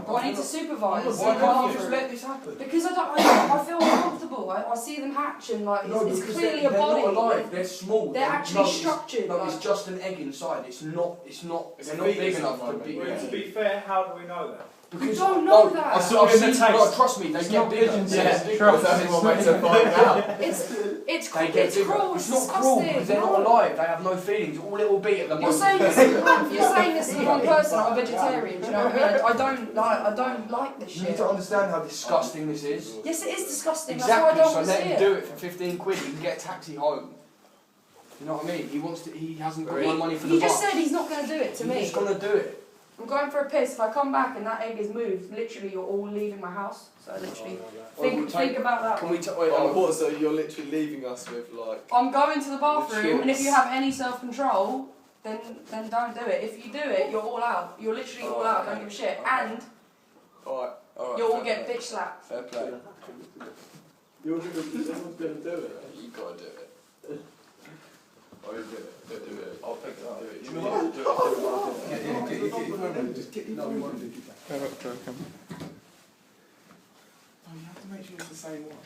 Do I need to supervise? Why can't you just let this happen? Because I feel uncomfortable. I see them hatch and like it's because clearly a they're body. not alive. They're small. They're actually structured. No, like, it's just an egg inside. It's not. It's They're a not big fetus enough at the to be. moment. Well, to be fair, how do we know that? Because don't know that. I've It's all in the seen, no, taste. trust me, they get bigger. Yeah, trust. That's what makes it find out. it's They get bigger. cruel. It's not cruel because they're not alive. They have no feelings. All it will be at the You're moment. saying this is one person. I'm a vegetarian. Do you know what I mean? I don't like this You need shit. to understand how disgusting this is. Yes, it is disgusting. Exactly. That's why I don't So want to let see him it. do it for 15 quid. He can get a taxi home. You know what I mean? He wants to. He hasn't got no money for the He just bus. said he's not going to do it to me. He's gonna do it. I'm going for a piss. If I come back and that egg is moved, literally you're all leaving my house. So literally, think about that. Can we? Wait, Oh, what? So you're literally leaving us with like? I'm going to the bathroom, and if you chills. have any self-control, then don't do it. If you do it, you're all out. You're literally all out. Don't give a shit, and Alright. you'll all get bitch slapped. Fair play. Everyone's gonna do it. You gotta do it. Oh, you do it. Do it. I'll pick it up. Do it. You Do know it. what? Do it. Just get no, we won't do that. Oh, you have to make sure it's the same one.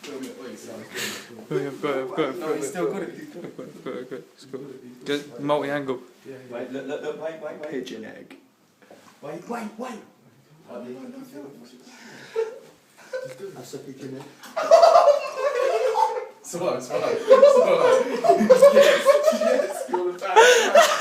Film it, please. I've got it. No, he's still got it. I've got it. It's good. Just multi-angle. Wait, look, wait. Pigeon egg. Wait. That's a pigeon egg. Swallow. Yes, you're the best.